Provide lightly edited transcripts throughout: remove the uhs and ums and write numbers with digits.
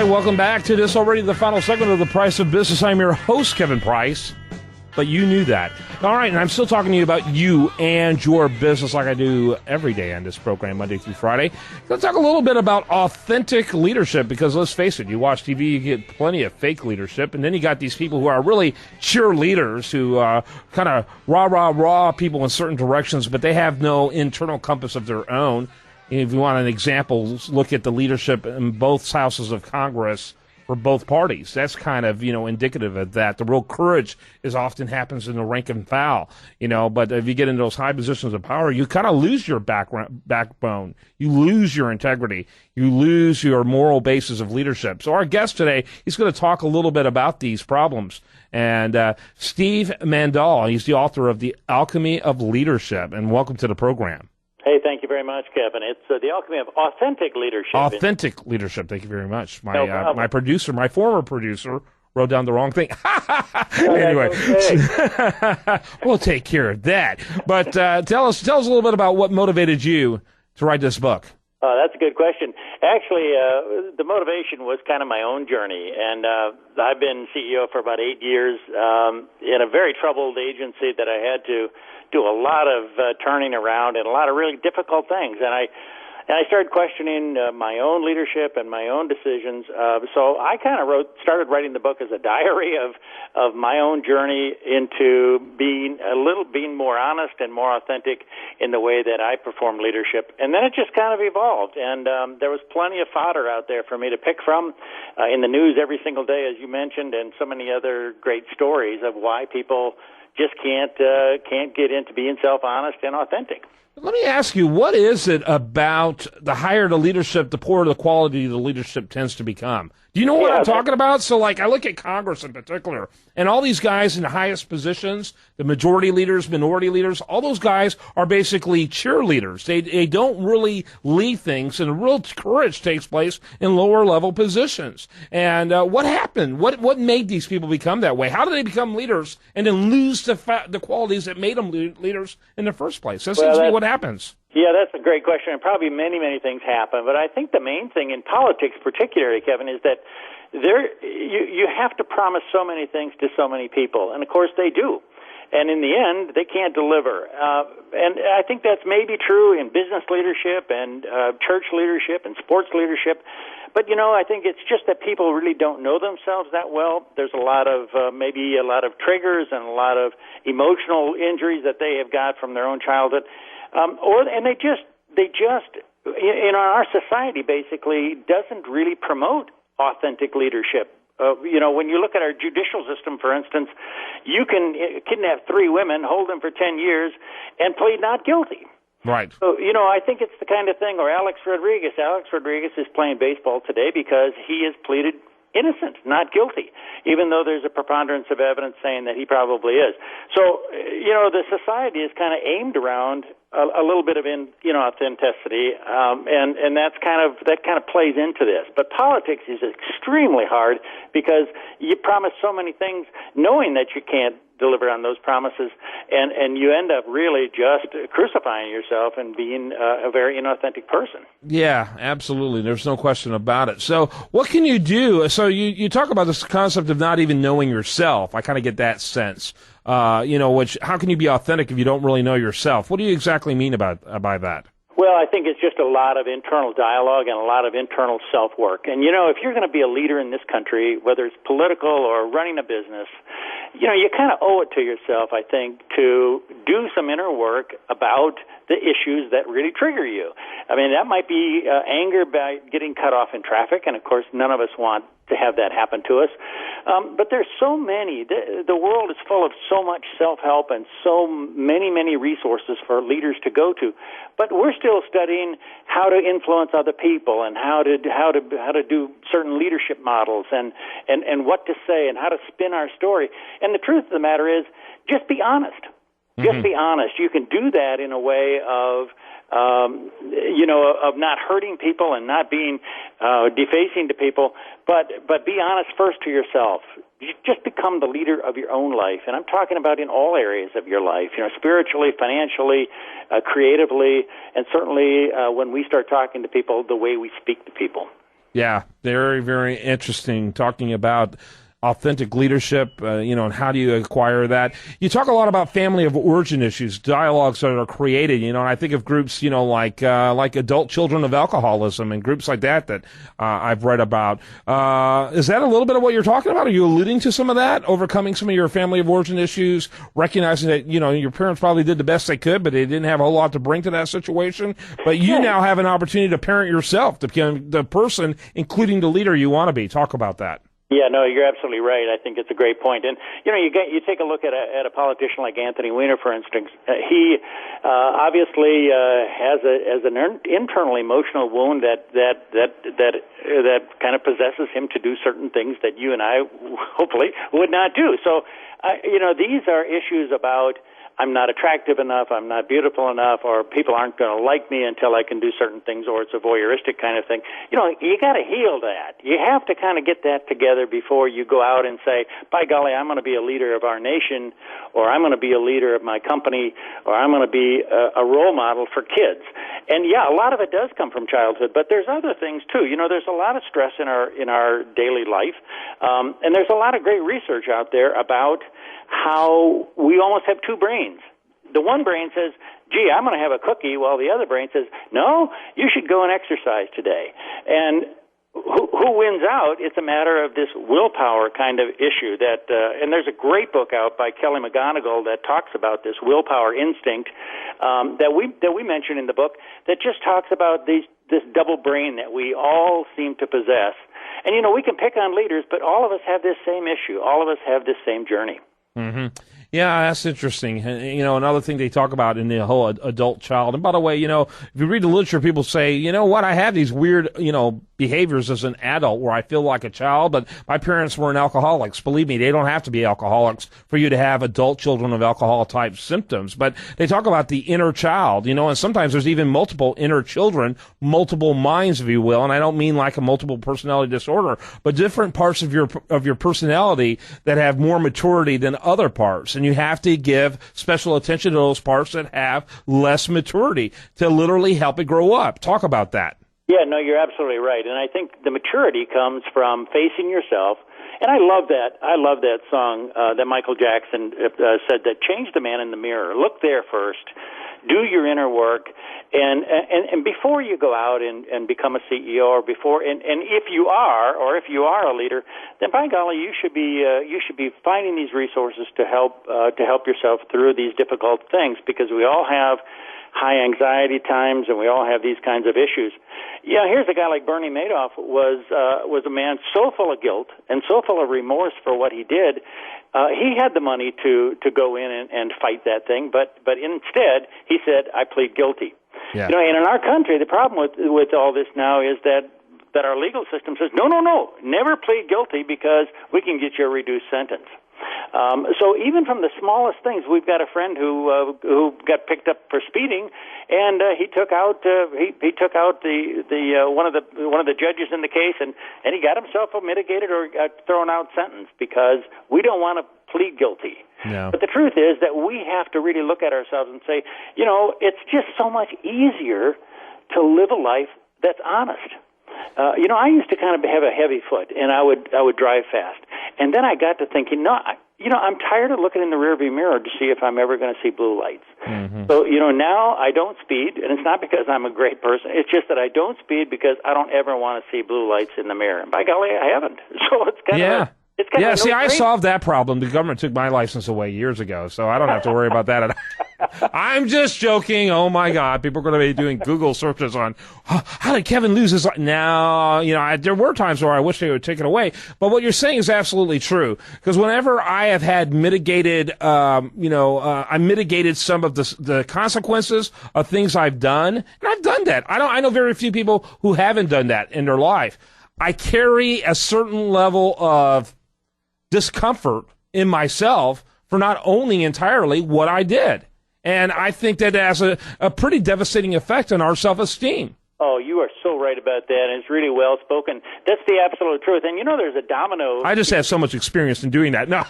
right, welcome back to this already the final segment of The Price of Business. I'm your host, Kevin Price, but you knew that. All right, and I'm still talking to you about you and your business like I do every day on this program, Monday through Friday. Let's talk a little bit about authentic leadership because let's face it, you watch TV, you get plenty of fake leadership, and then you got these people who are really cheerleaders who kind of rah people in certain directions, but they have no internal compass of their own. If you want an example, look at the leadership in both houses of Congress for both parties. That's kind of, indicative of that. The real courage often happens in the rank and file, but if you get into those high positions of power, you kind of lose your backbone. You lose your integrity. You lose your moral basis of leadership. So our guest today, he's going to talk a little bit about these problems. And Steve Mandahl, he's the author of The Alchemy of Leadership. And welcome to the program. Hey, thank you very much, Kevin. It's the alchemy of authentic leadership. Authentic leadership. Thank you very much. My producer, my former producer, wrote down the wrong thing. Anyway, we'll take care of that. But tell us a little bit about what motivated you to write this book. That's a good question. Actually, the motivation was kind of my own journey, and I've been CEO for about 8 years in a very troubled agency that I had to do a lot of turning around and a lot of really difficult things, and I started questioning my own leadership and my own decisions. So I kind of started writing the book as a diary of my own journey into being more honest and more authentic in the way that I perform leadership. And then it just kind of evolved. And there was plenty of fodder out there for me to pick from in the news every single day, as you mentioned, and so many other great stories of why people just can't get into being self-honest and authentic. Let me ask you, what is it about the higher the leadership, the poorer the quality the leadership tends to become? Do you know what I'm talking about? So, I look at Congress in particular, and all these guys in the highest positions, the majority leaders, minority leaders, all those guys are basically cheerleaders. They don't really lead things, and real courage takes place in lower-level positions. And what happened? What made these people become that way? How did they become leaders and then lose the qualities that made them leaders in the first place? That seems to be what happens. Yeah, that's a great question, and probably many, many things happen. But I think the main thing in politics particularly, Kevin, is that you have to promise so many things to so many people, and of course they do. And in the end, they can't deliver. And I think that's maybe true in business leadership and church leadership and sports leadership. But, I think it's just that people really don't know themselves that well. There's a lot of maybe a lot of triggers and a lot of emotional injuries that they have got from their own childhood. And they just our society basically doesn't really promote authentic leadership. When you look at our judicial system, for instance, you can kidnap 3 women, hold them for 10 years, and plead not guilty. Right. So, I think it's the kind of thing, or Alex Rodriguez is playing baseball today because he has pleaded innocent, not guilty, even though there's a preponderance of evidence saying that he probably is. So, the society is kind of aimed around a little bit of authenticity, and that kind of plays into this. But politics is extremely hard because you promise so many things, knowing that you can't deliver on those promises, and you end up really just crucifying yourself and being a very inauthentic person. Yeah, absolutely. There's no question about it. So what can you do? So you talk about this concept of not even knowing yourself. I kind of get that sense. How can you be authentic if you don't really know yourself? What do you exactly mean by that? Well, I think it's just a lot of internal dialogue and a lot of internal self-work. And, if you're going to be a leader in this country, whether it's political or running a business, you kind of owe it to yourself, I think, to do some inner work about the issues that really trigger you. I mean, that might be anger by getting cut off in traffic, and, of course, none of us want to have that happen to us. But there's so many. The world is full of so much self-help and so many, many resources for leaders to go to. But we're still studying how to influence other people and how to do certain leadership models and what to say and how to spin our story. And the truth of the matter is, just be honest. Mm-hmm. Just be honest. You can do that in a way of not hurting people and not being defacing to people, but be honest first to yourself. Just become the leader of your own life, and I'm talking about in all areas of your life, spiritually, financially, creatively, and certainly when we start talking to people, the way we speak to people. Yeah, very, very interesting, talking about authentic leadership, and how do you acquire that? You talk a lot about family of origin issues, dialogues that are created, and I think of groups, like adult children of alcoholism and groups like that I've read about. Is that a little bit of what you're talking about? Are you alluding to some of that, overcoming some of your family of origin issues, recognizing that, your parents probably did the best they could, but they didn't have a whole lot to bring to that situation, but you now have an opportunity to parent yourself, to become the person, including the leader you want to be. Talk about that. Yeah, no, you're absolutely right. I think it's a great point. And you take a look at a politician like Anthony Weiner, for instance. He obviously has an internal emotional wound that kind of possesses him to do certain things that you and I hopefully would not do. So, these are issues about I'm not attractive enough, I'm not beautiful enough, or people aren't going to like me until I can do certain things, or it's a voyeuristic kind of thing. You got to heal that. You have to kind of get that together before you go out and say, by golly, I'm going to be a leader of our nation, or I'm going to be a leader of my company, or I'm going to be a role model for kids. And yeah, a lot of it does come from childhood, but there's other things too. There's a lot of stress in our daily life, and there's a lot of great research out there about how we almost have two brains. The one brain says, gee, I'm going to have a cookie, while the other brain says, no, you should go and exercise today. And who wins out? It's a matter of this willpower kind of issue that, and there's a great book out by Kelly McGonigal that talks about this willpower instinct that we mention in the book, that just talks about this double brain that we all seem to possess. And, we can pick on leaders, but all of us have this same issue. All of us have this same journey. Mm-hmm. Yeah, that's interesting. Another thing they talk about in the whole adult child. And by the way, if you read the literature, people say, I have these weird, behaviors as an adult where I feel like a child, but my parents weren't alcoholics. Believe me, they don't have to be alcoholics for you to have adult children of alcohol type symptoms. But they talk about the inner child, and sometimes there's even multiple inner children, multiple minds, if you will. And I don't mean like a multiple personality disorder, but different parts of your personality that have more maturity than other parts. And you have to give special attention to those parts that have less maturity to literally help it grow up. Talk about that. Yeah, no, you're absolutely right. And I think the maturity comes from facing yourself. And I love that. I love that song that Michael Jackson said, that change the man in the mirror. Look there first. Do your inner work. And before you go out and become a CEO, or if you are a leader, then by golly, you should be finding these resources to help yourself through these difficult things, because we all have high anxiety times, and we all have these kinds of issues. Here's a guy like Bernie Madoff was a man so full of guilt and so full of remorse for what he did. He had the money to go in and fight that thing, but instead he said, I plead guilty. Yeah. And in our country, the problem with all this now is that our legal system says, no, never plead guilty, because we can get you a reduced sentence. So even from the smallest things, we've got a friend who got picked up for speeding, and he took out one of the judges in the case, and he got himself a mitigated or thrown out sentence, because we don't want to plead guilty. No. But the truth is that we have to really look at ourselves and say, it's just so much easier to live a life that's honest. I used to kind of have a heavy foot, and I would drive fast. And then I got to thinking, I'm tired of looking in the rearview mirror to see if I'm ever going to see blue lights. Mm-hmm. So, now I don't speed, and it's not because I'm a great person. It's just that I don't speed because I don't ever want to see blue lights in the mirror. And by golly, I haven't. So it's kind of see, I solved that problem. The government took my license away years ago, so I don't have to worry about that at all. I'm just joking. Oh, my God. People are going to be doing Google searches on, how did Kevin lose his life? Now, there were times where I wish they would take it away. But what you're saying is absolutely true. Because whenever I have had mitigated, I mitigated some of the consequences of things I've done. And I've done that. I know very few people who haven't done that in their life. I carry a certain level of discomfort in myself for not owning entirely what I did. And I think that has a pretty devastating effect on our self-esteem. Oh, you are so right about that, and it's really well spoken. That's the absolute truth. And there's a domino. I just have so much experience in doing that. No.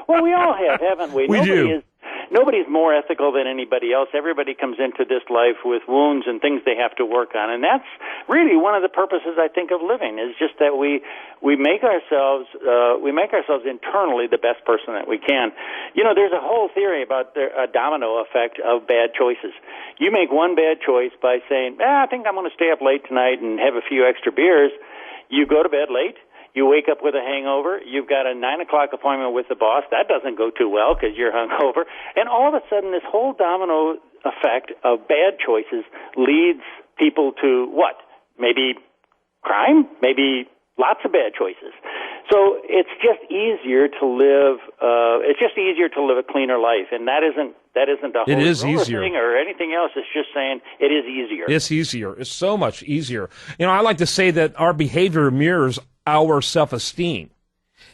Well, we all have, haven't we? We do. nobody's more ethical than anybody else. Everybody comes into this life with wounds and things they have to work on, and that's really one of the purposes, I think, of living, is just that we make ourselves internally the best person that we can. You know, there's a whole theory about a domino effect of bad choices. You make one bad choice by saying, I think I'm going to stay up late tonight and have a few extra beers. You go to bed late. You wake up with a hangover. You've got a 9 o'clock appointment with the boss. That doesn't go too well because you're hungover. And all of a sudden, this whole domino effect of bad choices leads people to what? Maybe crime? Maybe lots of bad choices. So it's just easier to live. It's just easier to live a cleaner life, and that isn't a it whole is easier thing or anything else. It's just saying it is easier. It's easier. It's so much easier. You know, I like to say that our behavior mirrors our self-esteem.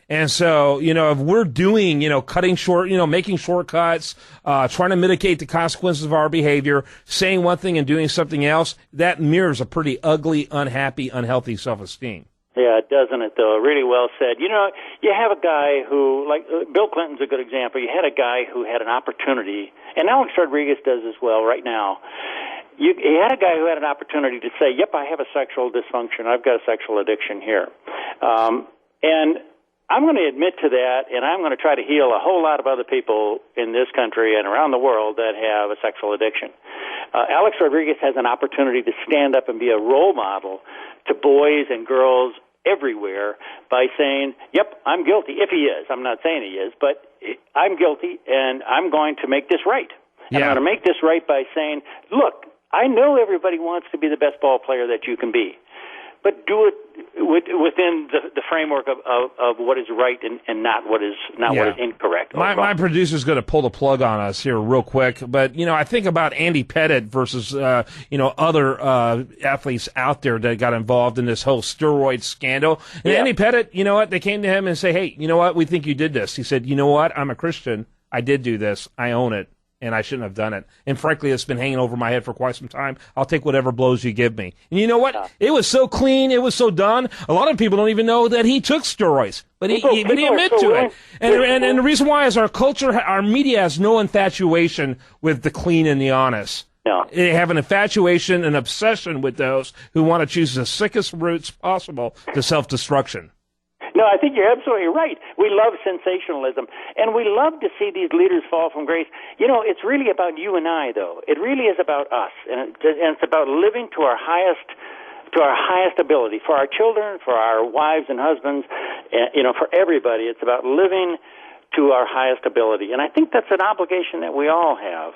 And so, you know, if we're doing, you know, cutting short, you know, making shortcuts, trying to mitigate the consequences of our behavior, saying one thing and doing something else, that mirrors a pretty ugly, unhappy, unhealthy self-esteem. Yeah, doesn't it, though? Really well said. You know, you have a guy who, like, Bill Clinton's a good example. You had a guy who had an opportunity, and Alex Rodriguez does as well right now. He had a guy who had an opportunity to say, yep, I have a sexual dysfunction. I've got a sexual addiction here. And I'm going to admit to that, and I'm going to try to heal a whole lot of other people in this country and around the world that have a sexual addiction. Alex Rodriguez has an opportunity to stand up and be a role model to boys and girls everywhere by saying, yep, I'm guilty. If he is. I'm not saying he is, but I'm guilty, and I'm going to make this right. And I'm going to make this right by saying, look, I know everybody wants to be the best ball player that you can be, but do it within the framework of what is right and not what is incorrect. My producer's going to pull the plug on us here real quick, but you know, I think about Andy Pettit versus you know, other athletes out there that got involved in this whole steroid scandal. And Andy Pettit, you know what? They came to him and say, "Hey, you know what? We think you did this." He said, "You know what? I'm a Christian. I did do this. I own it. And I shouldn't have done it. And frankly, it's been hanging over my head for quite some time. I'll take whatever blows you give me." And you know what? It was so clean. It was so done. A lot of people don't even know that he took steroids, but he admitted to it. And the reason why is our culture, our media has no infatuation with the clean and the honest. No. They have an infatuation, an obsession with those who want to choose the sickest routes possible to self-destruction. No, I think you're absolutely right. We love sensationalism, and we love to see these leaders fall from grace. You know, it's really about you and I, though. It really is about us, and it's about living to our highest ability, for our children, for our wives and husbands, you know, for everybody. It's about living to our highest ability, and I think that's an obligation that we all have,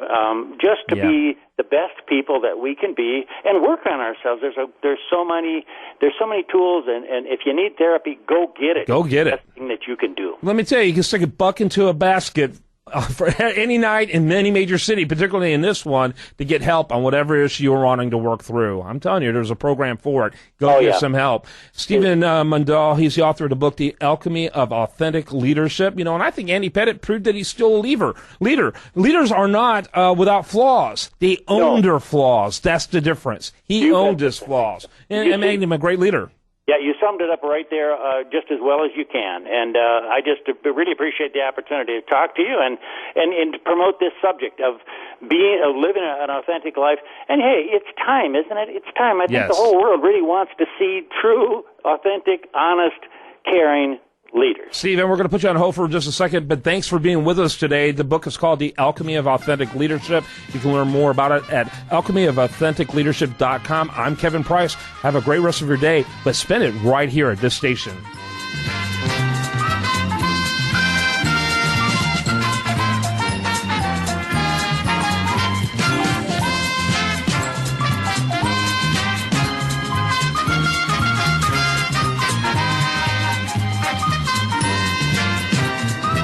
just to be the best people that we can be and work on ourselves. There's so many tools, and if you need therapy, go get it. Go get it. That's the thing that you can do. Let me tell you, you can stick a buck into a basket for any night in any major city, particularly in this one, to get help on whatever issue you're wanting to work through. I'm telling you, there's a program for it. Go get some help. Stephen Mandahl, he's the author of the book, The Alchemy of Authentic Leadership. You know, and I think Andy Pettit proved that he's still a leader. Leaders are not without flaws. They own their flaws. That's the difference. He owned his flaws and made him a great leader. Yeah, you summed it up right there just as well as you can. And I just really appreciate the opportunity to talk to you and to promote this subject of living an authentic life. And, hey, it's time, isn't it? It's time. I think the whole world really wants to see true, authentic, honest, caring leaders. Stephen, we're going to put you on hold for just a second, but thanks for being with us today. The book is called The Alchemy of Authentic Leadership. You can learn more about it at alchemyofauthenticleadership.com. I'm Kevin Price. Have a great rest of your day, but spend it right here at this station.